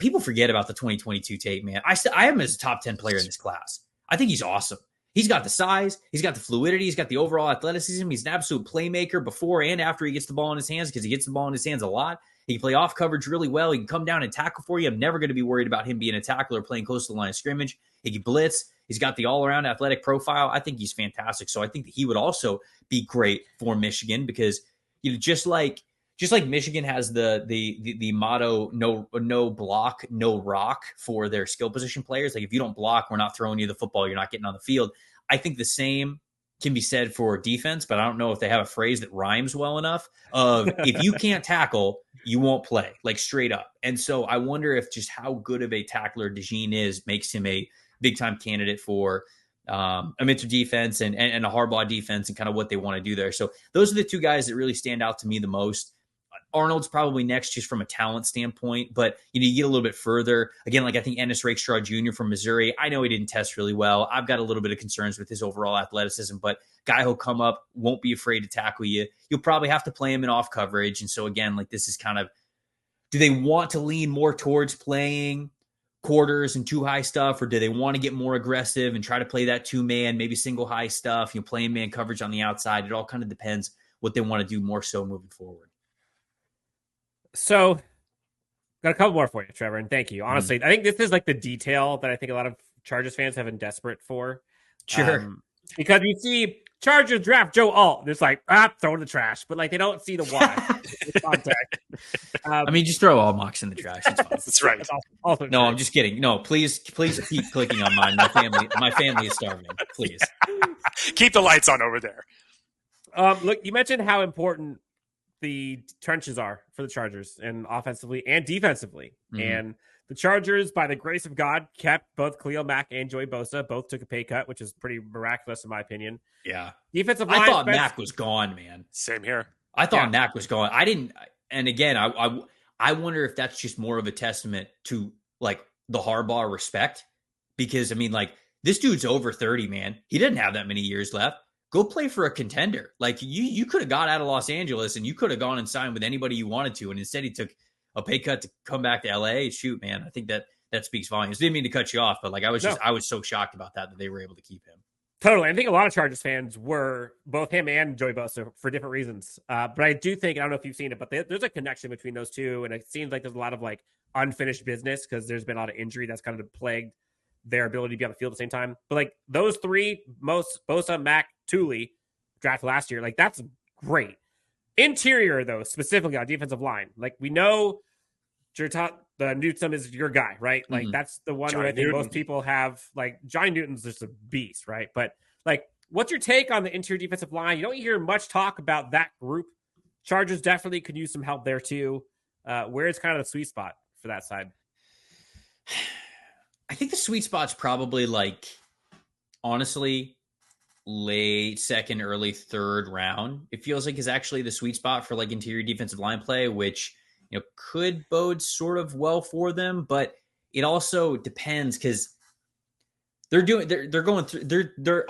People forget about the 2022 tape, man. I have him as a top 10 player in this class. I think he's awesome. He's got the size, he's got the fluidity, he's got the overall athleticism. He's an absolute playmaker before and after he gets the ball in his hands, because he gets the ball in his hands a lot. He can play off coverage really well. He can come down and tackle for you. I'm never going to be worried about him being a tackler or playing close to the line of scrimmage. He can blitz. He's got the all-around athletic profile. I think he's fantastic. So I think that he would also be great for Michigan, because just like Michigan has the motto, no block, no rock for their skill position players. Like if you don't block, we're not throwing you the football. You're not getting on the field. I think the same can be said for defense, but I don't know if they have a phrase that rhymes well enough of if you can't tackle, you won't play, like straight up. And so I wonder if just how good of a tackler DeJean is makes him a big-time candidate for a Minter defense and a Harbaugh defense and kind of what they want to do there. So those are the two guys that really stand out to me the most. Arnold's probably next just from a talent standpoint, but you get a little bit further. Again, like I think Ennis Rakestraw Jr. from Missouri, I know he didn't test really well. I've got a little bit of concerns with his overall athleticism, but guy who'll come up, won't be afraid to tackle you. You'll probably have to play him in off coverage. And so again, like this is kind of, do they want to lean more towards playing quarters and two high stuff, or do they want to get more aggressive and try to play that 2-man, maybe single high stuff, playing man coverage on the outside? It all kind of depends what they want to do more so moving forward. So, got a couple more for you, Trevor, and thank you. Honestly, I think this is like the detail that I think a lot of Chargers fans have been desperate for. Sure. Because you see Chargers draft Joe Alt, and it's like, throw in the trash, but like they don't see the why. I mean, just throw all mocks in the trash. It's fine. That's right. That's also no, I'm just kidding. No, please keep clicking on mine. My family is starving. Please. Keep the lights on over there. Look, you mentioned how important the trenches are for the Chargers, and offensively and defensively. Mm-hmm. And the Chargers, by the grace of God, kept both Khalil Mack and Joey Bosa. Both took a pay cut, which is pretty miraculous in my opinion. Yeah. Defensive line. I thought Mack was gone, man. Same here. I thought Mack was gone. I didn't. And again, I wonder if that's just more of a testament to like the Harbaugh respect, because I mean, like this dude's over 30, man. He didn't have that many years left. Go play for a contender. Like you could have got out of Los Angeles and you could have gone and signed with anybody you wanted to. And instead he took a pay cut to come back to LA. Shoot, man. I think that speaks volumes. Didn't mean to cut you off, but like I was so shocked about that they were able to keep him. Totally. I think a lot of Chargers fans were both him and Joey Bosa for different reasons. But I do think, I don't know if you've seen it, but there's a connection between those two. And it seems like there's a lot of like unfinished business because there's been a lot of injury that's kind of plagued their ability to be on the field at the same time. But like those three, Bosa, Mack, Thule, draft last year, like that's great. Interior though, specifically on defensive line, like we know the Newton is your guy, right? Like that's the one who I think most people have. Like Johnny Newton's just a beast, right? But like, what's your take on the interior defensive line? You don't hear much talk about that group. Chargers definitely could use some help there too. Where's kind of the sweet spot for that side? I think the sweet spot's probably like, honestly, late second, early third round. It feels like is actually the sweet spot for like interior defensive line play, which could bode sort of well for them, but it also depends because they're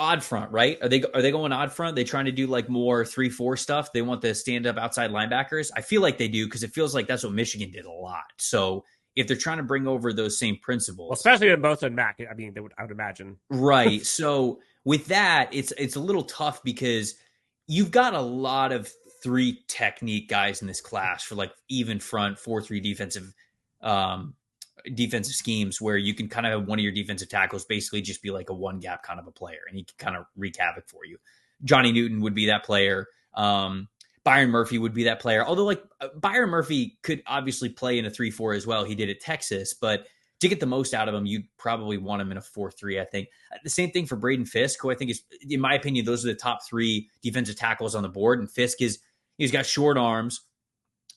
odd front, right? Are they going odd front? They trying to do like more 3-4 stuff? They want the stand up outside linebackers. I feel like they do because it feels like that's what Michigan did a lot. So if they're trying to bring over those same principles, especially in Bosa and Mack, I mean, I would imagine, right? So with that, it's a little tough because you've got a lot of 3 technique guys in this class for like even front 4-3 defensive schemes where you can kind of have one of your defensive tackles basically just be like a one gap kind of a player and he can kind of wreak havoc for you. Johnny Newton would be that player. Byron Murphy would be that player. Although like Byron Murphy could obviously play in a 3-4 as well. He did at Texas, but to get the most out of him, you probably want him in a 4-3, I think. The same thing for Braden Fisk, who I think is, in my opinion, those are the top 3 defensive tackles on the board. And Fisk he's got short arms,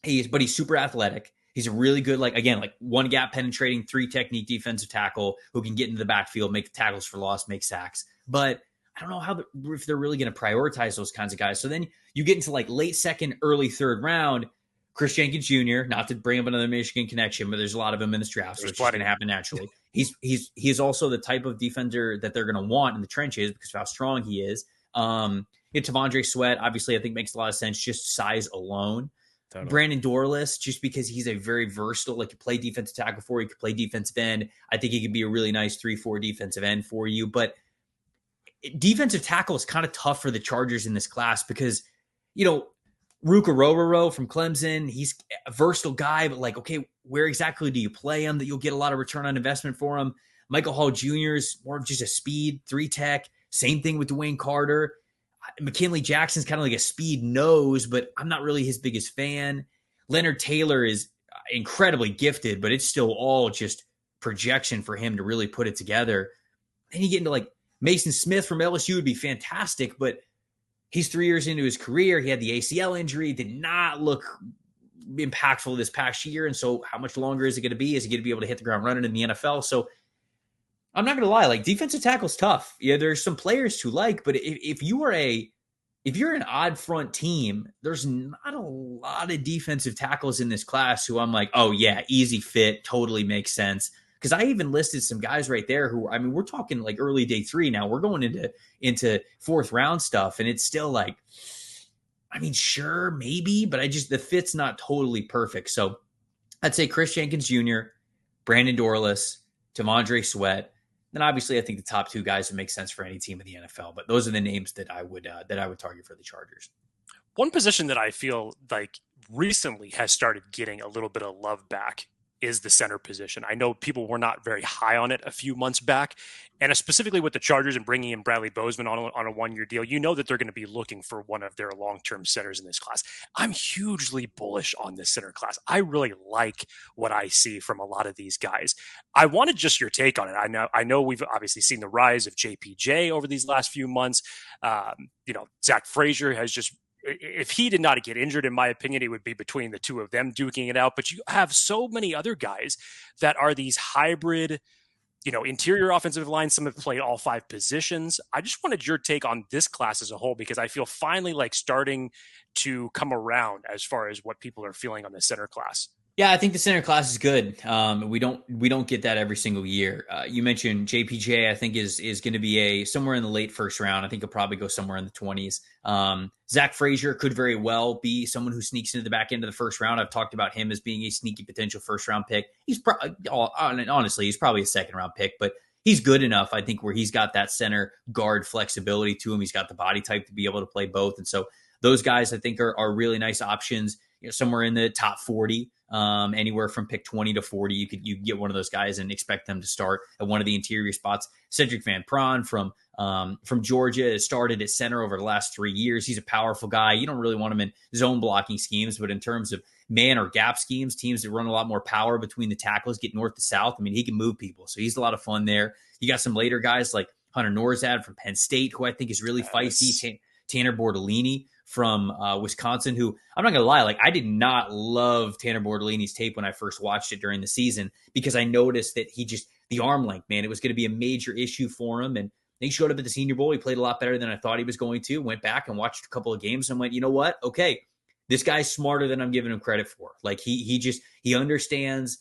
but he's super athletic. He's a really good, like one gap penetrating 3 technique defensive tackle who can get into the backfield, make tackles for loss, make sacks. But I don't know if they're really going to prioritize those kinds of guys. So then you get into like late second, early third round, Chris Jenkins Jr., not to bring up another Michigan connection, but there's a lot of them in this draft, so it's just going to happen naturally. He's also the type of defender that they're going to want in the trenches because of how strong he is. T'Vondre Sweat, obviously, I think makes a lot of sense, just size alone. Totally. Brandon Dorless, just because he's a very versatile, like you play defensive tackle for you, could play defensive end. I think he could be a really nice 3-4 defensive end for you. But defensive tackle is kind of tough for the Chargers in this class because, Ruka Rororo from Clemson, he's a versatile guy, but like, okay, where exactly do you play him that you'll get a lot of return on investment for him? Michael Hall Jr. is more of just a speed 3 tech. Same thing with Dwayne Carter. McKinley Jackson's kind of like a speed nose, but I'm not really his biggest fan. Leonard Taylor is incredibly gifted, but it's still all just projection for him to really put it together. Then you get into like Mason Smith from LSU would be fantastic, but he's 3 years into his career. He had the ACL injury, did not look impactful this past year. And so how much longer is it going to be? Is he going to be able to hit the ground running in the NFL? So I'm not going to lie, like defensive tackle's tough. Yeah, there's some players to like, but if you're an odd front team, there's not a lot of defensive tackles in this class who I'm like, oh yeah, easy fit, totally makes sense. Because I even listed some guys right there who, I mean, we're talking like early day 3 now. We're going into 4th round stuff, and it's still like, I mean, sure, maybe, but the fit's not totally perfect. So I'd say Chris Jenkins Jr., Brandon Dorless, T'Vondre Sweat. Then obviously I think the top 2 guys would make sense for any team in the NFL, but those are the names that I would target for the Chargers. One position that I feel like recently has started getting a little bit of love back is the center position. I know people were not very high on it a few months back, and specifically with the Chargers and bringing in Bradley Bozeman on a 1-year deal, that they're going to be looking for one of their long-term centers in this class. I'm hugely bullish on this center class. I really like what I see from a lot of these guys. I wanted just your take on it. I know we've obviously seen the rise of JPJ over these last few months. Zach Frazier has just, if he did not get injured, in my opinion, it would be between the 2 of them duking it out. But you have so many other guys that are these hybrid, interior offensive line. Some have played all 5 positions. I just wanted your take on this class as a whole, because I feel finally like starting to come around as far as what people are feeling on the center class. Yeah, I think the center class is good. We don't get that every single year. You mentioned JPJ. I think is going to be somewhere in the late 1st round. I think he'll probably go somewhere in the 20s. Zach Frazier could very well be someone who sneaks into the back end of the 1st round. I've talked about him as being a sneaky potential 1st round pick. He's honestly, he's probably a 2nd round pick, but he's good enough, I think, where he's got that center guard flexibility to him. He's got the body type to be able to play both. And so those guys, I think, are really nice options. somewhere in the top 40, anywhere from pick 20 to 40. You could get one of those guys and expect them to start at one of the interior spots. Cedric Van Pran from Georgia has started at center over the last 3 years. He's a powerful guy. You don't really want him in zone blocking schemes, but in terms of man or gap schemes, teams that run a lot more power between the tackles, get north to south. I mean, he can move people. So he's a lot of fun there. You got some later guys like Hunter Norzad from Penn State, who I think is really feisty. Tanner Bortolini from Wisconsin, who I'm not going to lie, like I did not love Tanner Bortolini's tape when I first watched it during the season because I noticed that the arm length, man, it was going to be a major issue for him. And he showed up at the Senior Bowl. He played a lot better than I thought he was going to. Went back and watched a couple of games and went, you know what? Okay, this guy's smarter than I'm giving him credit for. Like he understands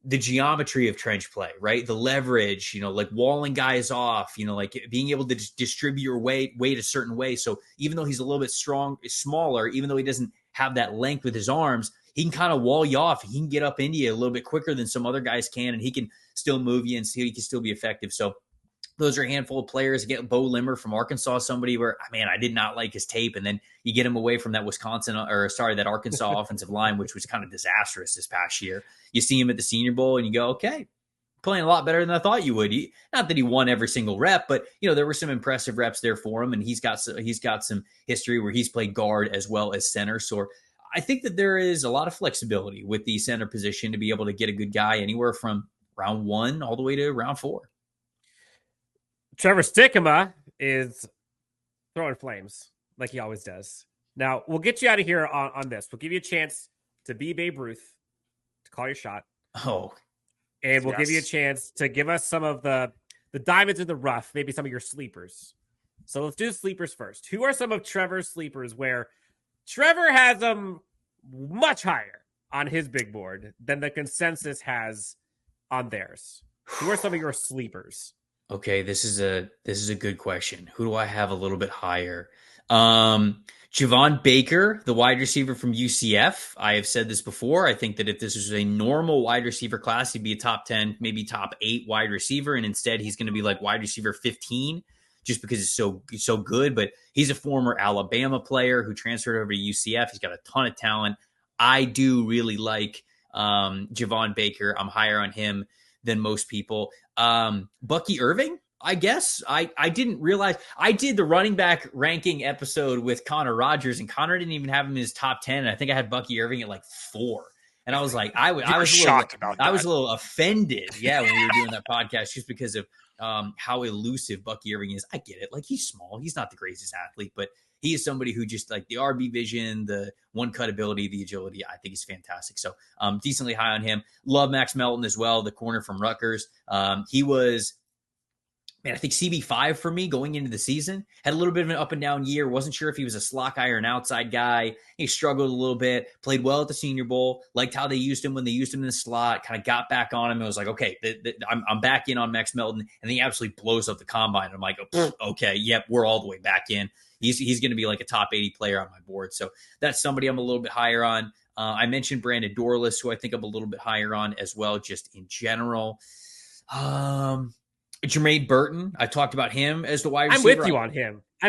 the geometry of trench play, right? The leverage, like walling guys off, like being able to distribute your weight a certain way. So even though he's a little bit smaller, even though he doesn't have that length with his arms, he can kind of wall you off. He can get up into you a little bit quicker than some other guys can, and he can still move you and he can still be effective. So those are a handful of players. Get Bo Limmer from Arkansas, somebody where, man, I did not like his tape. And then you get him away from that that Arkansas offensive line, which was kind of disastrous this past year. You see him at the Senior Bowl and you go, okay, playing a lot better than I thought you would. Not that he won every single rep, but there were some impressive reps there for him. And he's got some history where he's played guard as well as center. So I think that there is a lot of flexibility with the center position to be able to get a good guy anywhere from round 1 all the way to round 4. Trevor Sikkema is throwing flames like he always does. Now, we'll get you out of here on this. We'll give you a chance to be Babe Ruth, to call your shot. Oh. And we'll give you a chance to give us some of the diamonds in the rough, maybe some of your sleepers. So let's do the sleepers first. Who are some of Trevor's sleepers where Trevor has them much higher on his big board than the consensus has on theirs? Who are some of your sleepers? Okay, this is a good question. Who do I have a little bit higher? Javon Baker, the wide receiver from UCF. I have said this before. I think that if this was a normal wide receiver class, he'd be a top 10, maybe top 8 wide receiver. And instead he's going to be like wide receiver 15 just because it's so good. But he's a former Alabama player who transferred over to UCF. He's got a ton of talent. I do really like Javon Baker. I'm higher on him than most people. Bucky Irving, I guess. I didn't realize I did the running back ranking episode with Connor Rogers, and Connor didn't even have him in his top 10. And I think I had Bucky Irving at like 4. And I was like, I was shocked about that. I was a little offended. Yeah. When we were doing that podcast, just because of how elusive Bucky Irving is. I get it. Like, he's small. He's not the greatest athlete, but he is somebody who just, like, the RB vision, the one cut ability, the agility, I think he's fantastic. So decently high on him. Love Max Melton as well, the corner from Rutgers. He was, I think CB5 for me going into the season. Had a little bit of an up and down year. Wasn't sure if he was a slot guy or an outside guy. He struggled a little bit. Played well at the Senior Bowl. Liked how they used him when they used him in the slot. Kind of got back on him. And was like, okay, I'm back in on Max Melton. And then he absolutely blows up the combine. I'm like, oh, okay, yep, we're all the way back in. He's going to be like a top 80 player on my board. So that's somebody I'm a little bit higher on. I mentioned Brandon Dorless, who I think I'm a little bit higher on as well, just in general. Jermaine Burton, I talked about him as the wide receiver. I'm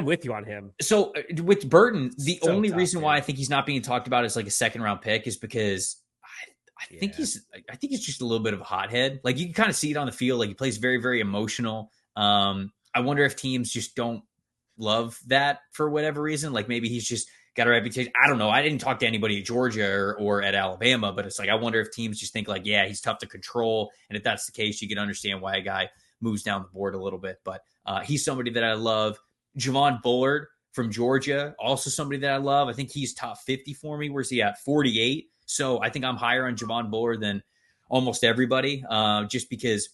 with you on him. So with Burton, the only reason why I think he's not being talked about as like a second round pick is because I think he's just a little bit of a hothead. Like, you can kind of see it on the field. Like, he plays very, very emotional. I wonder if teams just don't love that for whatever reason. Like, maybe he's just got a reputation. I don't know. I didn't talk to anybody at Georgia or at Alabama, but it's like, I wonder if teams just think like, yeah, he's tough to control. And if that's the case, you can understand why a guy moves down the board a little bit. But he's somebody that I love. Javon Bullard from Georgia, also somebody that I love. I think he's top 50 for me. Where's he at? 48. So I think I'm higher on Javon Bullard than almost everybody, just because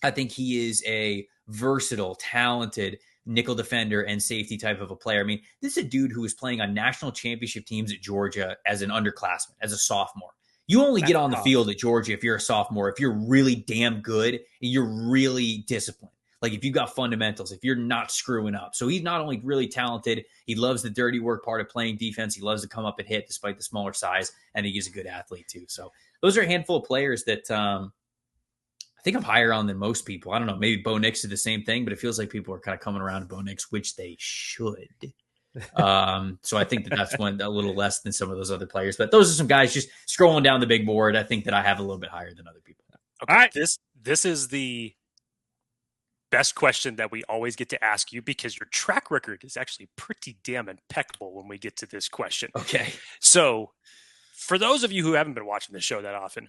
I think he is a versatile, talented nickel defender and safety type of a player. I mean, this is a dude who was playing on national championship teams at Georgia as an underclassman, as a sophomore. You only get on the field at Georgia if you're a sophomore, if you're really damn good and you're really disciplined. Like, if you've got fundamentals, if you're not screwing up. So he's not only really talented, he loves the dirty work part of playing defense. He loves to come up and hit despite the smaller size, and he's a good athlete too. So those are a handful of players that I think I'm higher on than most people. I don't know. Maybe Bo Nix did the same thing, but it feels like people are kind of coming around to Bo Nix, which they should. So I think that's one a little less than some of those other players. But those are some guys just scrolling down the big board. I think that I have a little bit higher than other people. Okay. All right. This is the best question that we always get to ask you because your track record is actually pretty damn impeccable when we get to this question. Okay. So for those of you who haven't been watching this show that often,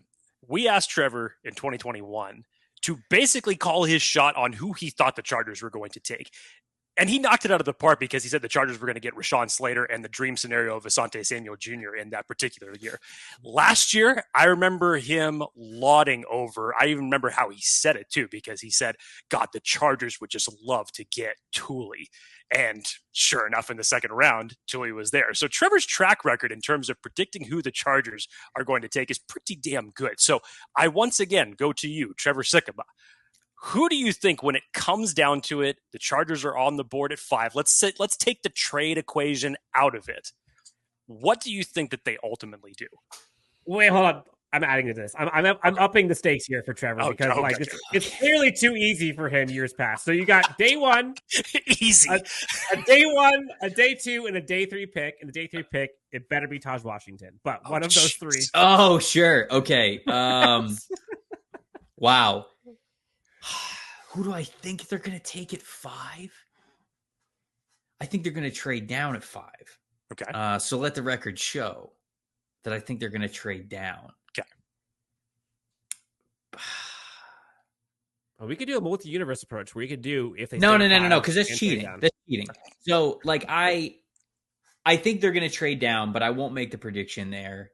we asked Trevor in 2021 to basically call his shot on who he thought the Chargers were going to take. And he knocked it out of the park because he said the Chargers were going to get Rashawn Slater and the dream scenario of Asante Samuel Jr. in that particular year. Last year, I remember him lauding over. I even remember how he said it too, because he said, God, the Chargers would just love to get Thule. And sure enough, in the second round, Thule was there. So Trevor's track record in terms of predicting who the Chargers are going to take is pretty damn good. So I once again go to you, Trevor Sikkema. Who do you think, when it comes down to it, the Chargers are on the board at 5? Let's take the trade equation out of it. What do you think that they ultimately do? Wait, hold on. I'm adding to this. I'm upping the stakes here for Trevor because it's clearly too easy for him years past. So you got day one, easy, a day one, a day two, and a day three pick. And the day three pick, it better be Taj Washington. But one of those three. Oh, sure. Okay. Wow. Who do I think they're going to take at 5? I think they're going to trade down at 5. Okay. So let the record show that I think they're going to trade down. Okay. Well, we could do a multi-universe approach where we could do if they no, because that's cheating. That's cheating. So like I think they're going to trade down, but I won't make the prediction there.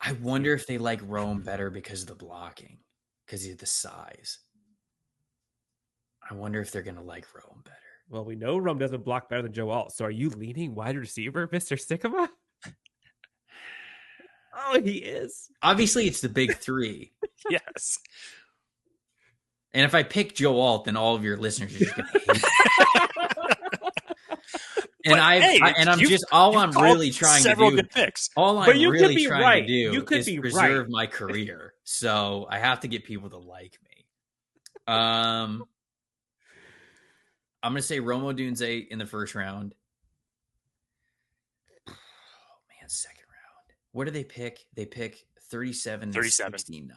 I wonder if they like Rome better because of the blocking, because of the size. I wonder if they're going to like Rome better. Well, we know Rome doesn't block better than Joe Alt. So are you leaning wide receiver, Mr. Sikkema? Oh, he is. Obviously, it's the big 3. Yes. And if I pick Joe Alt, then all of your listeners are just going to hate me. And I'm really trying to do. Good picks. All I'm really trying to do is preserve my career. So I have to get people to like me. I'm going to say Rome Odunze in the first round. Oh man, second round. What do they pick? They pick 37 to 69.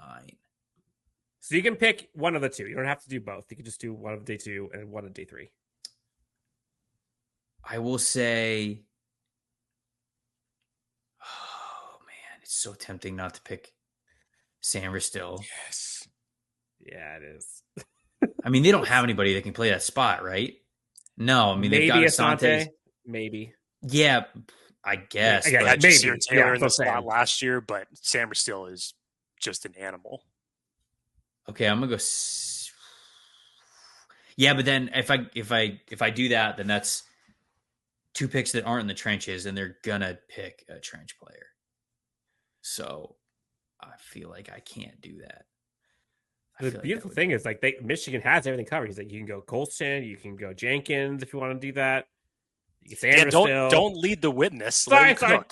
So you can pick one of the two. You don't have to do both. You can just do one of day 2 and one of day 3. I will say, oh man, it's so tempting not to pick Sanders still. Yes. Yeah, it is. I mean, they don't have anybody that can play that spot, right? No, I mean, they've got Asante. Maybe. Yeah, I guess. I had Jasir Taylor in the spot last year, but Sanders still is just an animal. Okay, I'm gonna go. Yeah, but then if I do that, then that's 2 picks that aren't in the trenches, and they're gonna pick a trench player. So I feel like I can't do that. The beautiful thing is, like, Michigan has everything covered. He's like, you can go Colston, you can go Jenkins if you want to do that. You can don't lead the witness. Sorry. All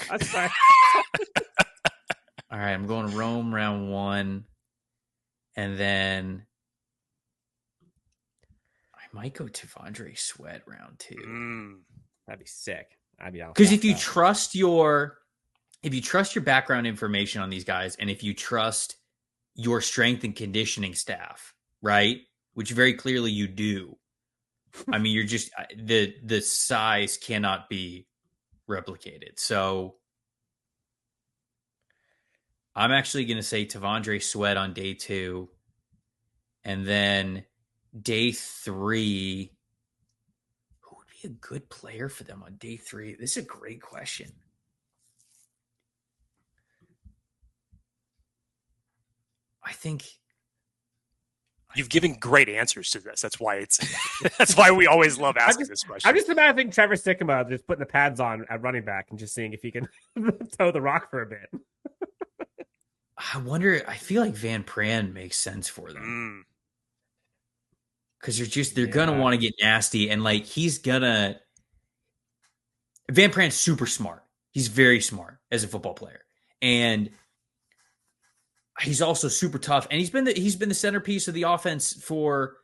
right, I'm going Rome round 1, and then I might go T'Vondre Sweat round 2. That'd be sick. I'd be out. Because if you trust your background information on these guys, and if you trust your strength and conditioning staff, right? Which very clearly you do. I mean, you're just the size cannot be replicated. So I'm actually going to say T'Vondre Sweat on day 2, and then day 3. Who would be a good player for them on day 3? This is a great question. I think you've given great answers to this. That's why that's why we always love asking this question. I'm just imagining Trevor Sikkema just putting the pads on at running back and just seeing if he can toe the rock for a bit. I wonder. I feel like Van Pran makes sense for them because they're gonna want to get nasty, and like Van Pran's super smart. He's very smart as a football player, and he's also super tough, and he's been the centerpiece of the offense for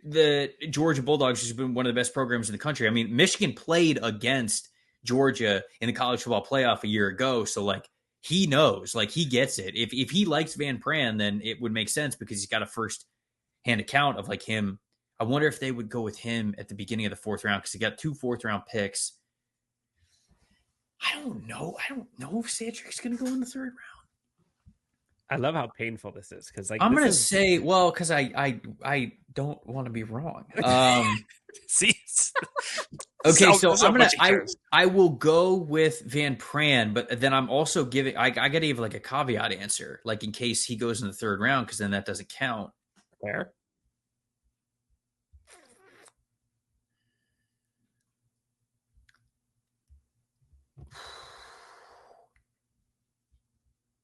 the Georgia Bulldogs has been one of the best programs in the country. I mean, Michigan played against Georgia in the college football playoff a year ago. So like he knows, like he gets it. If he likes Van Pran, then it would make sense because he's got a first hand account of like him. I wonder if they would go with him at the beginning of the 4th round because he got 2 4th-round picks. I don't know if Cedric's going to go in the 3rd round. I love how painful this is because like I'm going to say, well, because I don't want to be wrong. See, okay, so I will go with Van Pran, but then I'm also giving I got to give like a caveat answer, like in case he goes in the 3rd round, because then that doesn't count. Fair.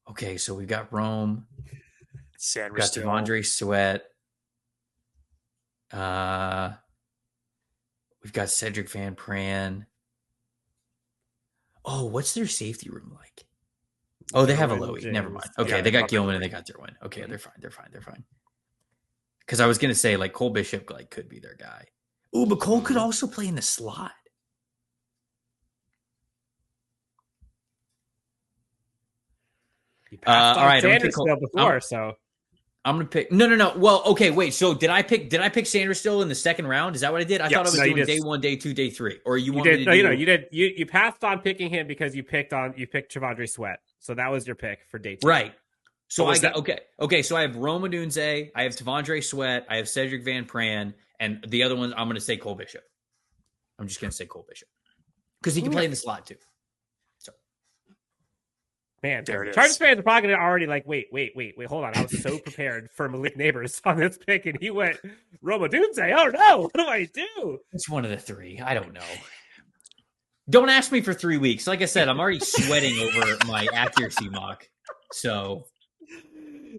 Okay, so we've got Rome. Sanders. Got Devondre Sweat. We've got Cedric Van Pran. Oh, what's their safety room like? Oh, they have a Lowy. Never mind. Okay, they got Gilman and they got Derwin. Okay, they're fine. Because I was gonna say like Cole Bishop like could be their guy. Oh, but Cole could also play in the slot. All right, Sanders still before, so I'm gonna pick. No. Well, okay, wait. So did I pick Sanders still in the 2nd round? Is that what I did? I thought I was doing day 1, day 2, day 3. Or you wanted to? You did. You passed on picking him because you picked Trevondre Sweat. So that was your pick for day 2. Right. So I got okay. So I have Rome Odunze, I have Devondre Sweat, I have Cedric Van Pran, and the other one I'm gonna say Cole Bishop. I'm just gonna say Cole Bishop because he can play in the slot too. Man, Chargers fans are probably going to already like, wait, hold on. I was so prepared for Malik Neighbors on this pick, and he went Roma Dunze. Oh, no. What do I do? It's one of the 3. I don't know. Don't ask me for 3 weeks. Like I said, I'm already sweating over my accuracy mock. So,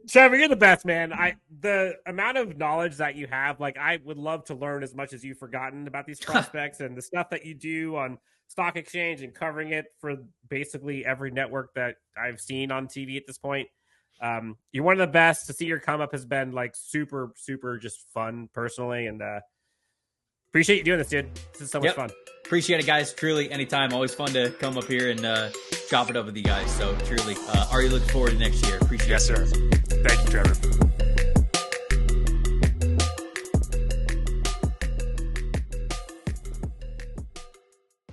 Trevor, you're the best, man. The amount of knowledge that you have, like, I would love to learn as much as you've forgotten about these prospects and the stuff that you do on Stock Exchange and covering it for basically every network that I've seen on TV at this point. You're one of the best. To see your come up has been like super, super just fun personally. And appreciate you doing this, dude. This is so much fun. Appreciate it, guys. Truly, anytime. Always fun to come up here and chop it up with you guys. So truly, already looking forward to next year. Appreciate it. Yes, sir. Thank you, Trevor.